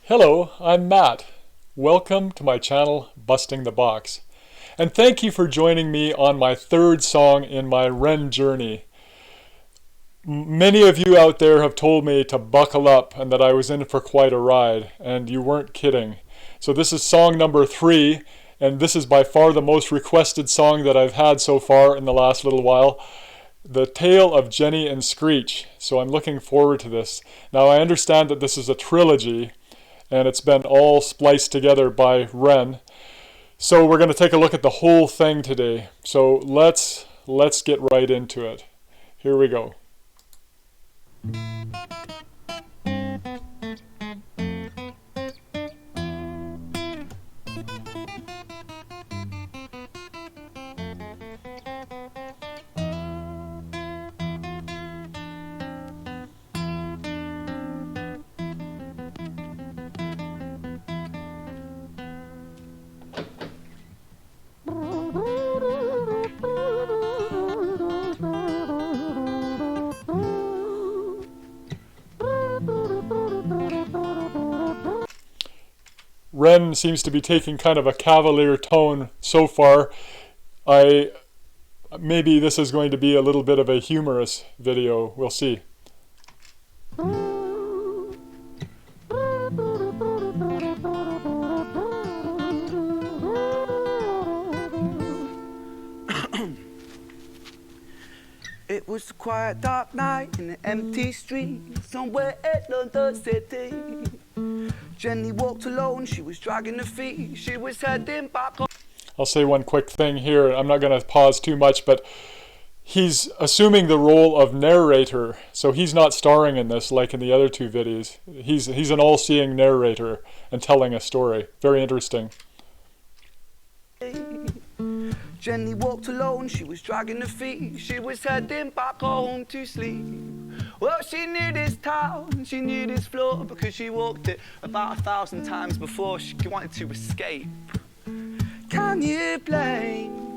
Hello, I'm Matt. Welcome to my channel, Busting the Box. And thank you for joining me on my third song in my Ren journey. Many of you out there have told me to buckle up and that I was in for quite a ride, and you weren't kidding. So this is song number 3, and this is by far the most requested song that I've had so far in the last little while. The Tale of Jenny and Screech. So I'm looking forward to this. Now I understand that this is a trilogy, and it's been all spliced together by Ren. So we're going to take a look at the whole thing today. So let's get right into it. Here we go. Ren seems to be taking kind of a cavalier tone so far. Maybe this is going to be a little bit of a humorous video. We'll see. It was a quiet, dark night in an empty street somewhere in London City. Jenny walked alone, she was dragging her feet, she was heading back home. I'll say one quick thing here. I'm not going to pause too much, but he's assuming the role of narrator, so he's not starring in this like in the other two videos. He's an all-seeing narrator and telling a story. Very interesting. Jenny walked alone, she was dragging her feet, she was heading back home to sleep. Well, she knew this town, she knew this floor, because she walked it about 1,000 times before she wanted to escape. Can you blame?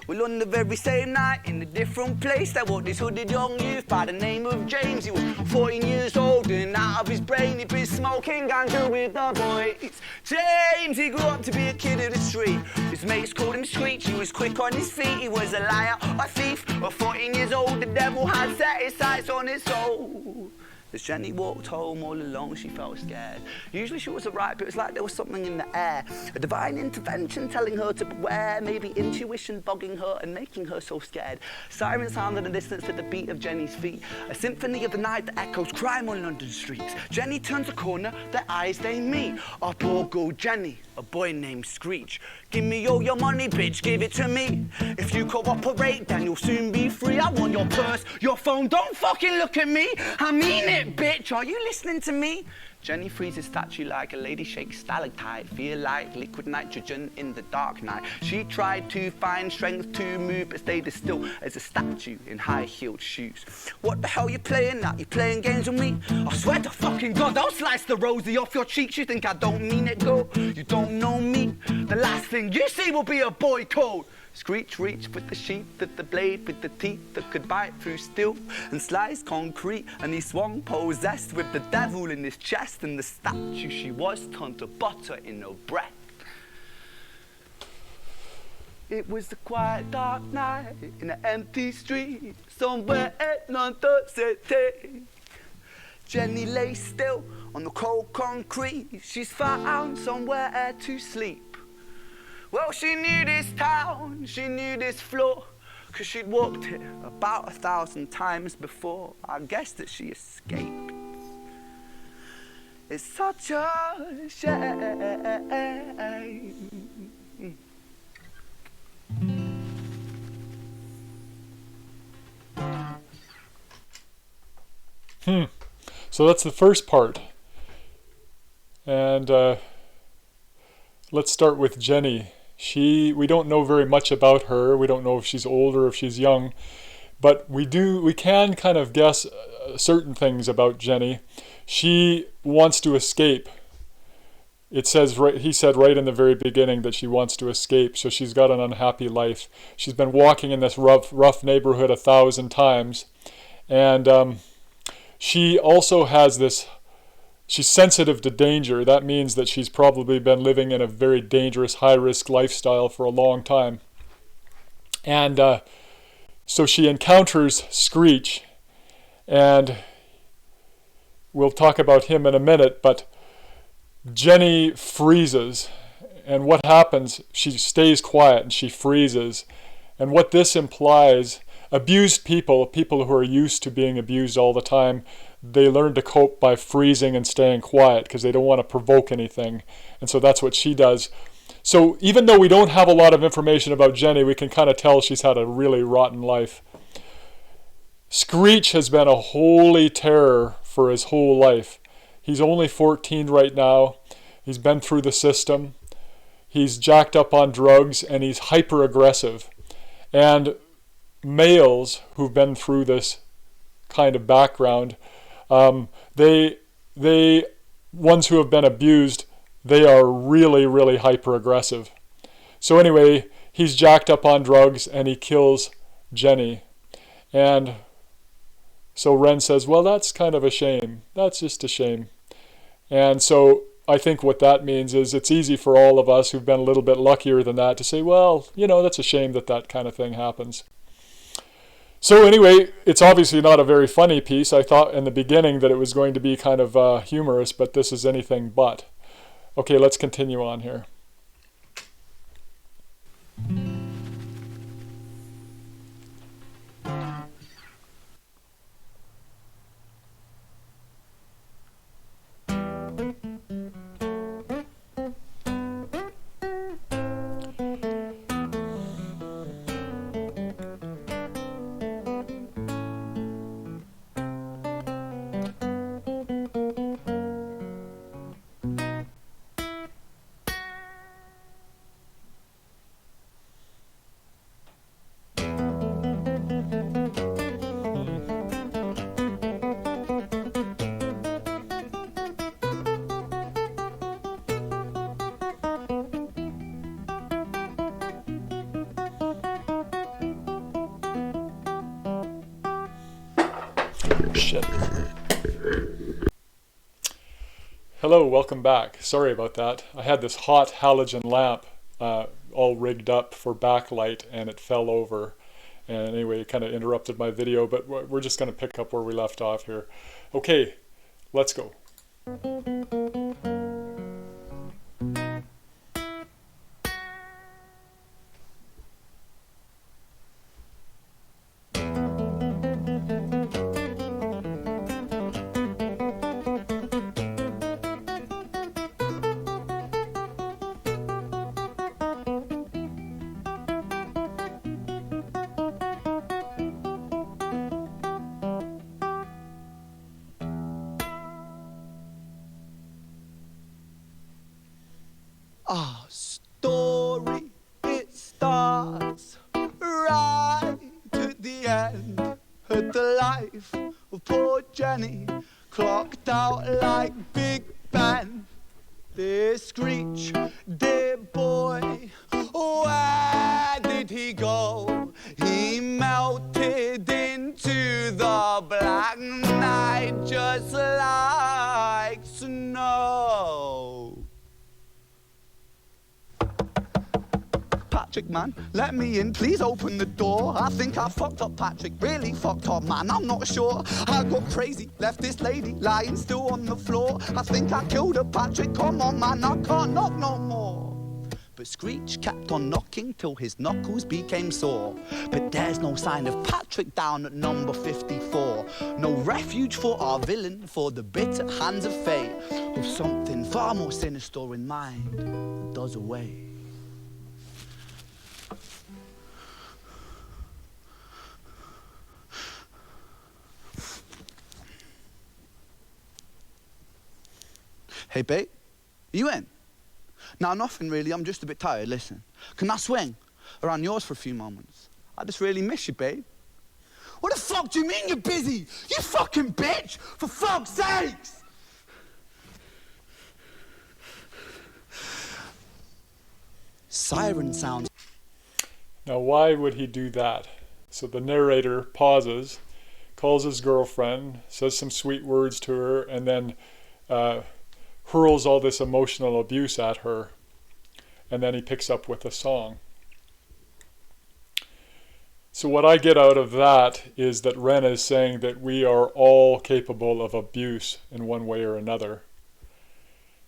Well, on the very same night, in a different place, there was this hooded young youth by the name of James. He was 14 years old and out of his brain, he'd been smoking ganja with the boys. James, he grew up to be a kid of the street. His mates called him Screech, he was quick on his feet. He was a liar, a thief, at 14 years old, the devil had set his sights on his soul. As Jenny walked home all alone, she felt scared. Usually she was alright, but it was like there was something in the air. A divine intervention telling her to beware, maybe intuition bogging her and making her so scared. Sirens sounded in the distance to the beat of Jenny's feet. A symphony of the night that echoes crime on London streets. Jenny turns a corner, their eyes they meet. Up or go Jenny, a boy named Screech. Give me all your money, bitch, give it to me. If you cooperate, then you'll soon be free. I want your purse, your phone, don't fucking look at me. I mean it, bitch, are you listening to me? Jenny freezes statue like a lady shakes stalactite. Feel like liquid nitrogen in the dark night. She tried to find strength to move, but stayed as still as a statue in high-heeled shoes. What the hell you playing at? You playing games with me? I swear to fucking God, I'll slice the rosy off your cheeks. You think I don't mean it, girl? You don't know me. The last thing you see will be a boy code. Screech reached with the sheath of the blade, with the teeth that could bite through steel and slice concrete, and he swung possessed with the devil in his chest, and the statue she was turned to butter in her breath. It was a quiet, dark night in an empty street somewhere in London City. Jenny lay still on the cold concrete, she's found somewhere to sleep. Well, she knew this town, she knew this floor, 'cause she'd walked it about 1,000 times before. I guess that she escaped. It's such a shame. So that's the first part. And let's start with Jenny. We don't know very much about her. We don't know if she's old or if she's young, but we can kind of guess certain things about Jenny. She wants to escape. It says he said right in the very beginning that she wants to escape, so she's got an unhappy life. She's been walking in this rough neighborhood 1,000 times, and she also has this she's sensitive to danger. That means that she's probably been living in a very dangerous, high-risk lifestyle for a long time. And so she encounters Screech, and we'll talk about him in a minute, but Jenny freezes. And what happens, she stays quiet and she freezes. And what this implies, abused people who are used to being abused all the time, they learn to cope by freezing and staying quiet because they don't want to provoke anything. And so that's what she does. So even though we don't have a lot of information about Jenny, we can kind of tell she's had a really rotten life. Screech has been a holy terror for his whole life. He's only 14 right now. He's been through the system. He's jacked up on drugs, and he's hyper aggressive. And males who've been through this kind of background, they ones who have been abused, they are really, really hyper aggressive. So anyway, he's jacked up on drugs and he kills Jenny. And so Ren says, well, that's kind of a shame. That's just a shame. And so I think what that means is it's easy for all of us who've been a little bit luckier than that to say, well, that's a shame that that kind of thing happens. So anyway, it's obviously not a very funny piece. I thought in the beginning that it was going to be kind of humorous, but this is anything but. Okay, let's continue on here. Shit. Hello, welcome back. Sorry about that. I had this hot halogen lamp all rigged up for backlight and it fell over. And anyway, it kind of interrupted my video, but we're just going to pick up where we left off here. Okay, let's go. Our story, it starts right at the end. At the life of poor Jenny, clocked out like Big Ben. Dear Screech, dear boy, where did he go? He melted into the black night just like snow. Patrick, man, let me in, please open the door. I think I fucked up, Patrick, really fucked up, man, I'm not sure. I got crazy, left this lady lying still on the floor. I think I killed her, Patrick, come on, man, I can't knock no more. But Screech kept on knocking till his knuckles became sore. But there's no sign of Patrick down at number 54. No refuge for our villain, for the bitter hands of fate, with something far more sinister in mind that does away. Hey, babe, you in? Nah, nothing really, I'm just a bit tired, listen. Can I swing around yours for a few moments? I just really miss you, babe. What the fuck do you mean you're busy? You fucking bitch, for fuck's sakes! Siren sounds. Now, why would he do that? So the narrator pauses, calls his girlfriend, says some sweet words to her, and then hurls all this emotional abuse at her, and then he picks up with a song. So what I get out of that is that Ren is saying that we are all capable of abuse in one way or another.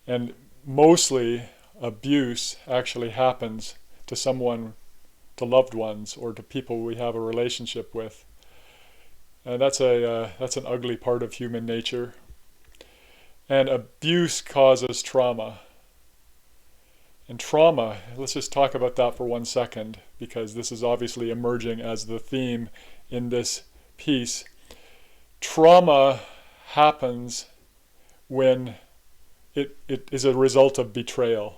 And mostly abuse actually happens to someone, to loved ones, or to people we have a relationship with. And that's an ugly part of human nature. And abuse causes trauma. And trauma, let's just talk about that for 1 second, because this is obviously emerging as the theme in this piece. Trauma happens when it is a result of betrayal.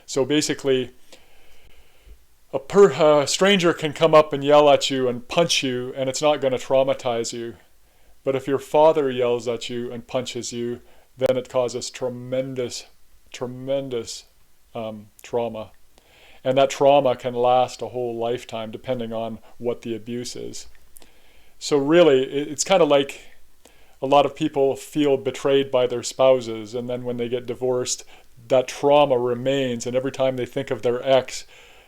So basically, a stranger can come up and yell at you and punch you, and it's not going to traumatize you. But if your father yells at you and punches you, then it causes tremendous trauma. And that trauma can last a whole lifetime depending on what the abuse is. So really, it's kind of like a lot of people feel betrayed by their spouses, and then when they get divorced, that trauma remains, and every time they think of their ex,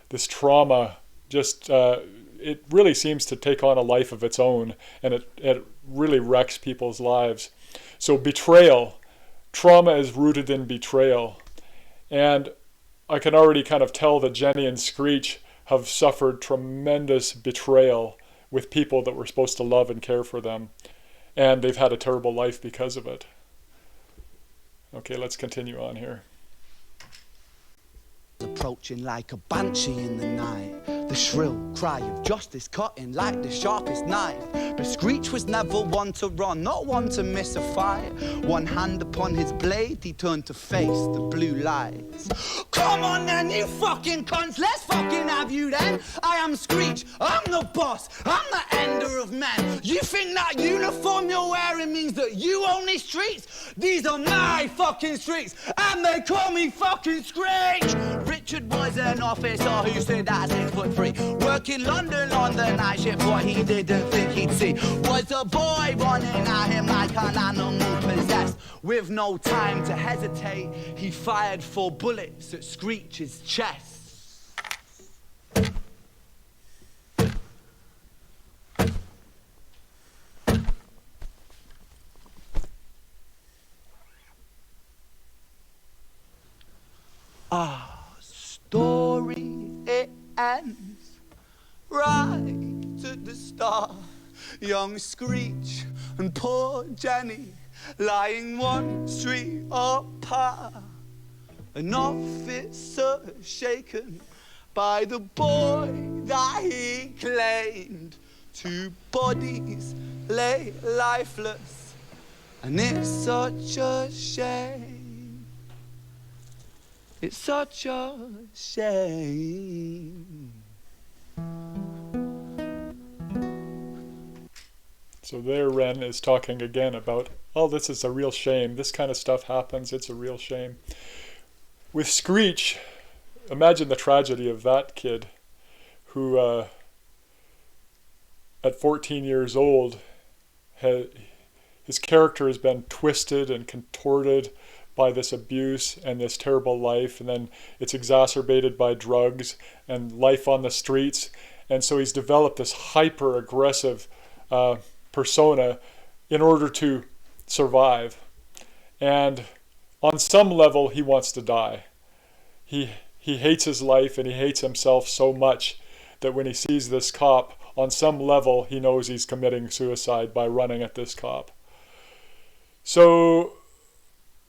this trauma just, it really seems to take on a life of its own, and it really wrecks people's lives. So betrayal, trauma is rooted in betrayal. And I can already kind of tell that Jenny and Screech have suffered tremendous betrayal with people that were supposed to love and care for them. And they've had a terrible life because of it. Okay, let's continue on here. Approaching like a banshee in the night, the shrill cry of justice cutting like the sharpest knife. But Screech was never one to run, not one to miss a fight. One hand upon his blade, he turned to face the blue lights. Come on then, you fucking cunts, let's fucking have you then. I am Screech, I'm the boss, I'm the ender of men. You think that uniform you're wearing means that you own these streets? These are my fucking streets, and they call me fucking Screech. Richard was an officer who stood at 6'3", working London on the night shift. What he didn't think he'd see was a boy running at him like an animal possessed. With no time to hesitate, he fired 4 bullets at Screech's chest. Story, it ends right at the start. Young Screech and poor Jenny lying 1 street apart. An officer shaken by the boy that he claimed. 2 bodies lay lifeless, and it's such a shame. It's such a shame. So there Ren is talking again about, oh, this is a real shame. This kind of stuff happens. It's a real shame. With Screech, imagine the tragedy of that kid who, at 14 years old, his character has been twisted and contorted by this abuse and this terrible life, and then it's exacerbated by drugs and life on the streets, and so he's developed this hyper aggressive persona in order to survive. And on some level he wants to die. He hates his life and he hates himself so much that when he sees this cop, on some level he knows he's committing suicide by running at this cop. So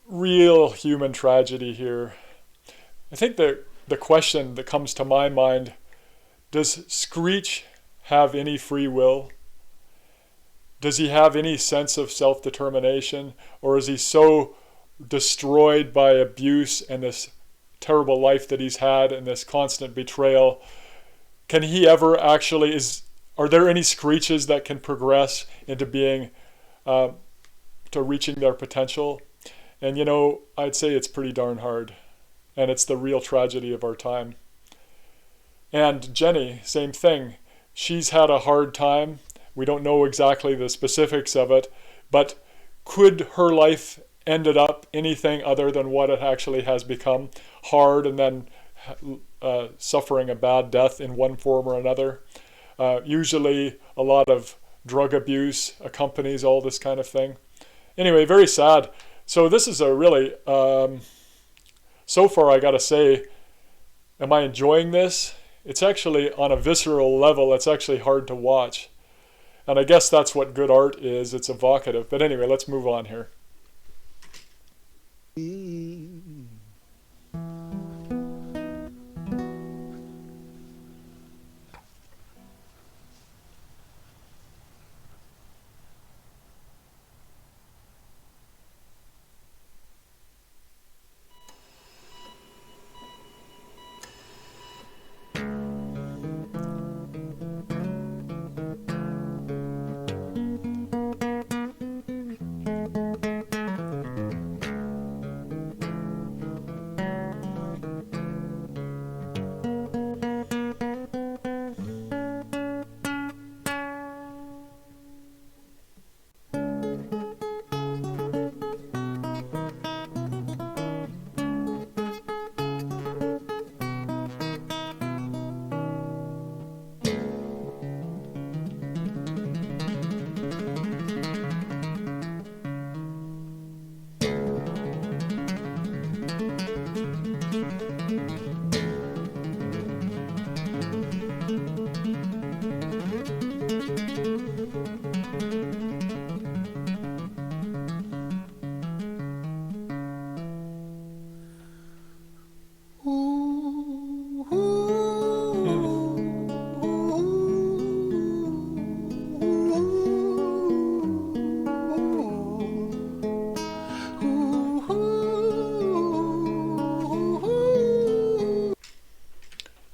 real human tragedy here. I think the question that comes to my mind, does Screech have any free will? Does he have any sense of self-determination? Or is he so destroyed by abuse and this terrible life that he's had and this constant betrayal? Can he ever actually, are there any Screeches that can progress into being, to reaching their potential? And you know, I'd say it's pretty darn hard. And it's the real tragedy of our time. And Jenny, same thing. She's had a hard time. We don't know exactly the specifics of it, but could her life ended up anything other than what it actually has become, hard and then suffering a bad death in one form or another. Usually a lot of drug abuse accompanies all this kind of thing. Anyway, very sad. So this is a really, so far I gotta say, am I enjoying this? It's actually on a visceral level, it's actually hard to watch. And I guess that's what good art is, it's evocative. But anyway, let's move on here.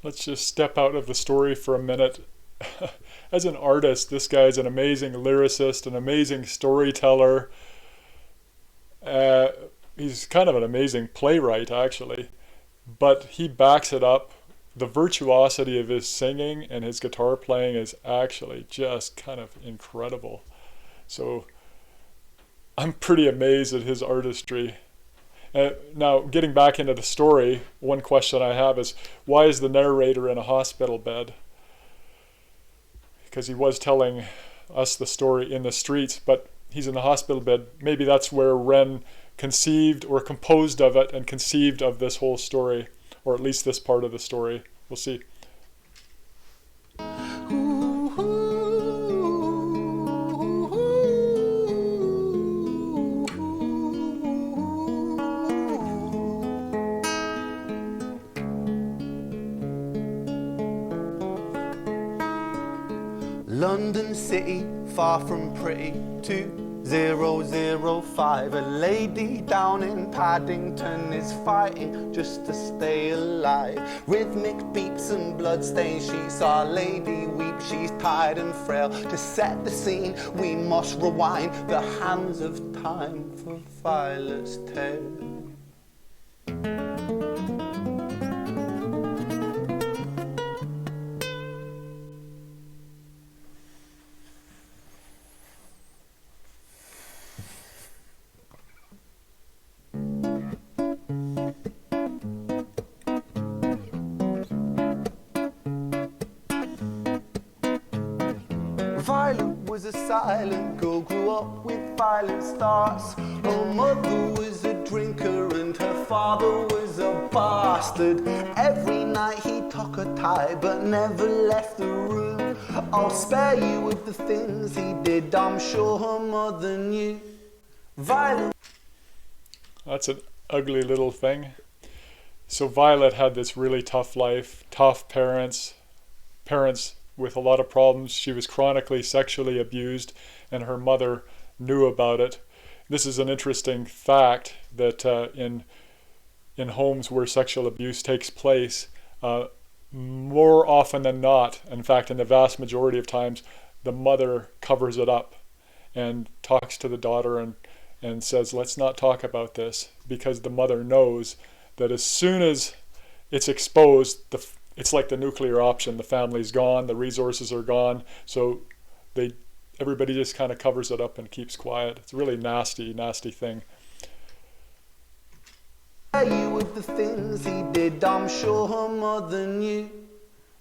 Let's just step out of the story for a minute. As an artist, this guy's an amazing lyricist, an amazing storyteller. He's kind of an amazing playwright, actually. But he backs it up. The virtuosity of his singing and his guitar playing is actually just kind of incredible. So I'm pretty amazed at his artistry. Now, getting back into the story, one question I have is, why is the narrator in a hospital bed? Because he was telling us the story in the streets, but he's in the hospital bed. Maybe that's where Wren conceived or composed of it and conceived of this whole story, or at least this part of the story. We'll see. London City, far from pretty, 2005. A lady down in Paddington is fighting just to stay alive. Rhythmic beats and bloodstains, she saw a lady weep, she's tired and frail. To set the scene, we must rewind the hands of time for Violet's tale. Violet was a silent girl, grew up with violent starts. Her mother was a drinker and her father was a bastard. Every night he took her tie but never left the room. I'll spare you of the things he did, I'm sure her mother knew. Violet. That's an ugly little thing. So Violet had this really tough life, tough parents with a lot of problems. She was chronically sexually abused and her mother knew about it. This is an interesting fact that in homes where sexual abuse takes place, more often than not, in fact in the vast majority of times, the mother covers it up and talks to the daughter and says, let's not talk about this, because the mother knows that as soon as it's exposed, it's like the nuclear option. The family's gone, the resources are gone, so everybody just kind of covers it up and keeps quiet. It's a really nasty, nasty thing. You with the things he did, I'm sure her mother knew.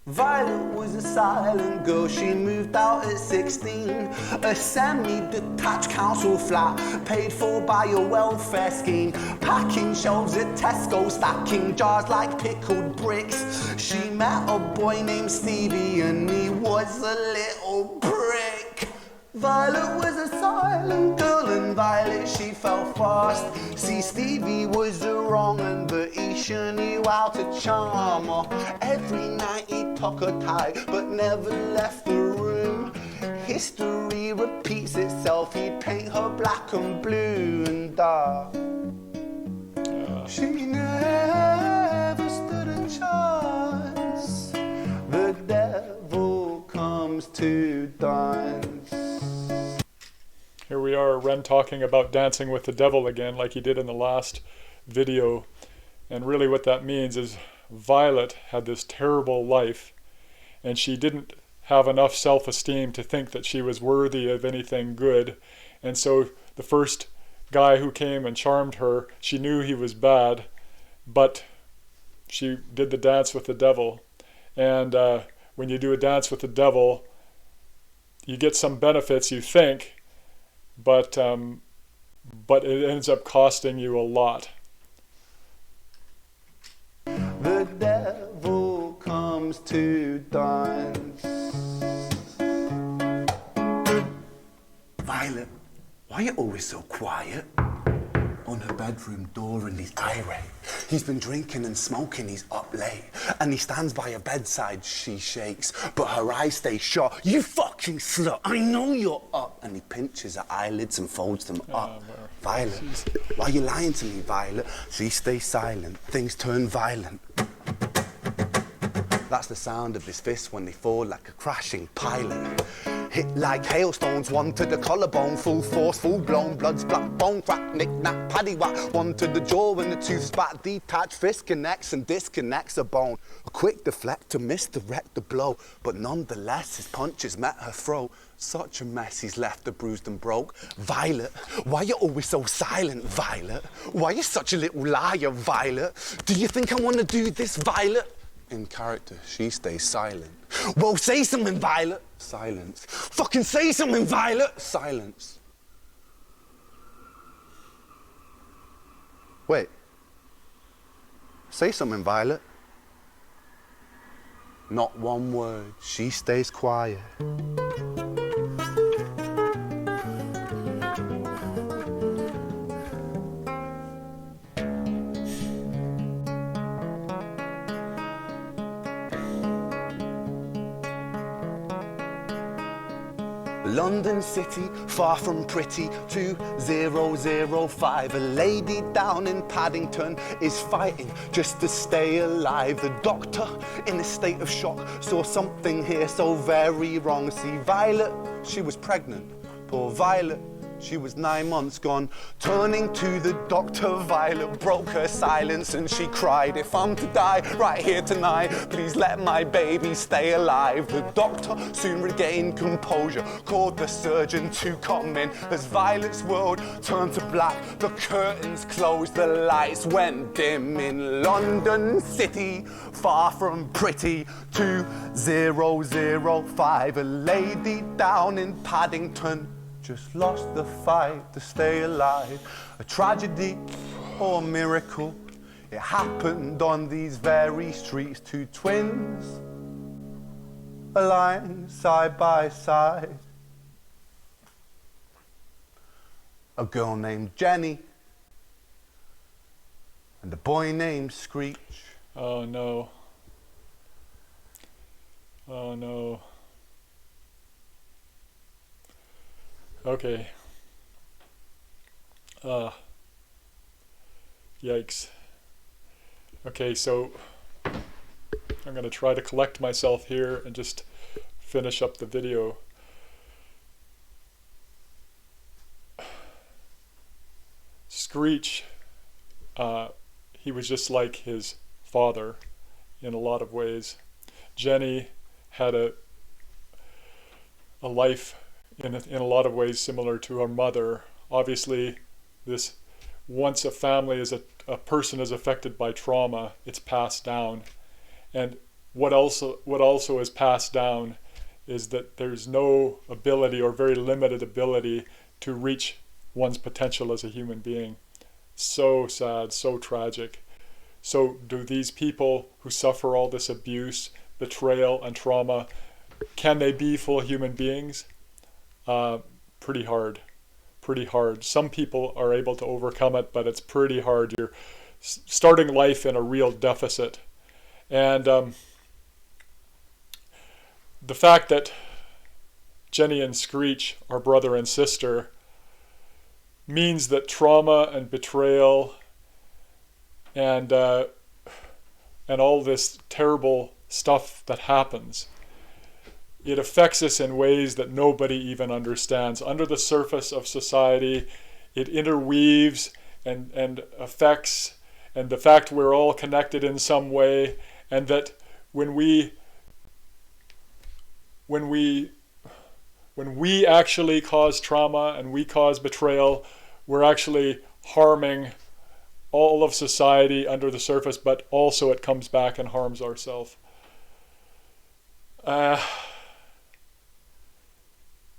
Violet was a silent girl, she moved out at 16. A semi-detached council flat, paid for by a welfare scheme. Packing shelves at Tesco, stacking jars like pickled bricks. She met a boy named Stevie and he was a little prick. Violet was a silent girl and Violet she fell fast. See, Stevie was a wrong un, but he sure knew how to charm her. Every night he took her tight but never left the room. History repeats itself, he'd paint her black and blue and dark. She never stood a chance. The devil comes to dance. Here we are, Ren talking about dancing with the devil again, like he did in the last video. And really what that means is Violet had this terrible life, and she didn't have enough self-esteem to think that she was worthy of anything good. And so the first guy who came and charmed her, she knew he was bad, but she did the dance with the devil. And when you do a dance with the devil, you get some benefits, you think, but it ends up costing you a lot. The devil comes to dance. Violet, why are you always so quiet? On her bedroom door and he's irate. He's been drinking and smoking, he's up late. And he stands by her bedside, she shakes, but her eyes stay shut. You fucking slut, I know you're up. And he pinches her eyelids and folds them up. Violet, why are you lying to me, Violet? She stays silent, things turn violent. That's the sound of his fists when they fall like a crashing pilot. Hit like hailstones, one to the collarbone, full force, full blown, blood's black bone, crack, knick, knack, paddywhack, one to the jaw when the tooth spat, detached fist connects and disconnects a bone. A quick deflect to misdirect the blow, but nonetheless his punches met her throat. Such a mess, he's left her bruised and broke. Violet, why you always so silent, Violet? Why you such a little liar, Violet? Do you think I want to do this, Violet? In character, she stays silent. Well, say something, Violet. Silence. Fucking say something, Violet. Silence. Wait. Say something, Violet. Not one word. She stays quiet. London city, far from pretty, 2005. A lady down in Paddington is fighting just to stay alive. The doctor, in a state of shock, saw something here so very wrong. See, Violet, she was pregnant. Poor Violet, she was 9 months gone. Turning to the doctor, Violet broke her silence and she cried, if I'm to die right here tonight, please let my baby stay alive. The doctor soon regained composure, called the surgeon to come in. As Violet's world turned to black, the curtains closed, the lights went dim. In London city, far from pretty, 2005. A lady down in Paddington just lost the fight to stay alive. A tragedy or a miracle, it happened on these very streets. Two twins aligned side by side. A girl named Jenny and a boy named Screech. Oh no. Oh no. Okay. Yikes. Okay, so I'm going to try to collect myself here and just finish up the video. Screech, he was just like his father in a lot of ways. Jenny had a life in a lot of ways similar to her mother. Obviously, this once a family is a person is affected by trauma, it's passed down. And what also is passed down is that there's no ability or very limited ability to reach one's potential as a human being. So sad, so tragic. So do these people who suffer all this abuse, betrayal, and trauma, can they be full human beings? Pretty hard. Pretty hard. Some people are able to overcome it, but it's pretty hard. You're starting life in a real deficit. And the fact that Jenny and Screech are brother and sister means that trauma and betrayal and all this terrible stuff that happens, it affects us in ways that nobody even understands. Under the surface of society, it interweaves and affects, and the fact we're all connected in some way, and that when we actually cause trauma and we cause betrayal, we're actually harming all of society under the surface, but also it comes back and harms ourselves.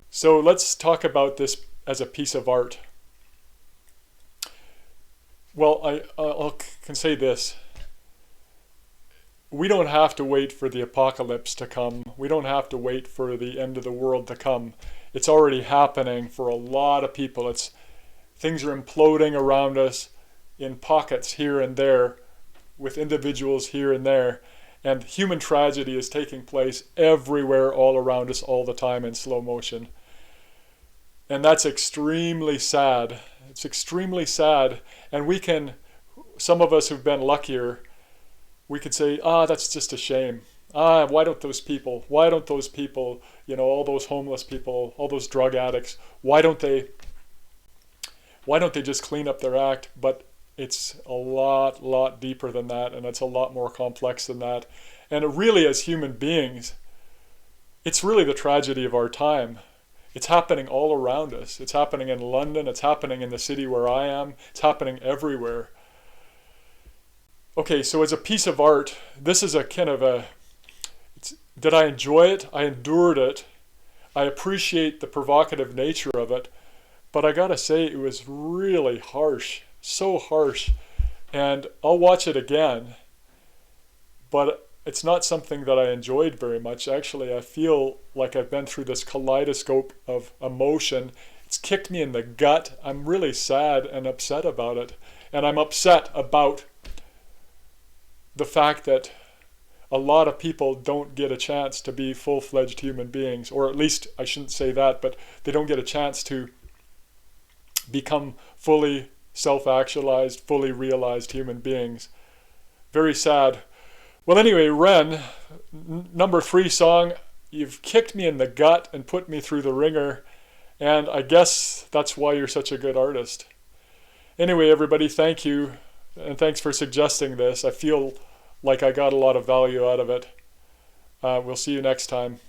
So let's talk about this as a piece of art. Well, I can say this. We don't have to wait for the apocalypse to come. We don't have to wait for the end of the world to come. It's already happening for a lot of people. Things are imploding around us in pockets here and there, with individuals here and there. And human tragedy is taking place everywhere, all around us, all the time in slow motion. And that's extremely sad. It's extremely sad. And some of us who've been luckier, we could say, that's just a shame. Why don't those people, all those homeless people, all those drug addicts, why don't they just clean up their act? But it's a lot deeper than that, and it's a lot more complex than that. And really, as human beings, it's really the tragedy of our time. It's happening all around us. It's happening in London. It's happening in the city where I am. It's happening everywhere. Okay, so as a piece of art, this is a kind of did I enjoy it? I endured it. I appreciate the provocative nature of it. But I gotta say, it was really harsh. So harsh. And I'll watch it again. But it's not something that I enjoyed very much. Actually, I feel like I've been through this kaleidoscope of emotion. It's kicked me in the gut. I'm really sad and upset about it. And I'm upset about the fact that a lot of people don't get a chance to be full-fledged human beings. Or at least, I shouldn't say that, but they don't get a chance to become fully self-actualized, fully realized human beings. Very sad. Well, anyway, Ren, number 3 song, you've kicked me in the gut and put me through the ringer, and I guess that's why you're such a good artist. Anyway, everybody, thank you, and thanks for suggesting this. I feel like I got a lot of value out of it. We'll see you next time.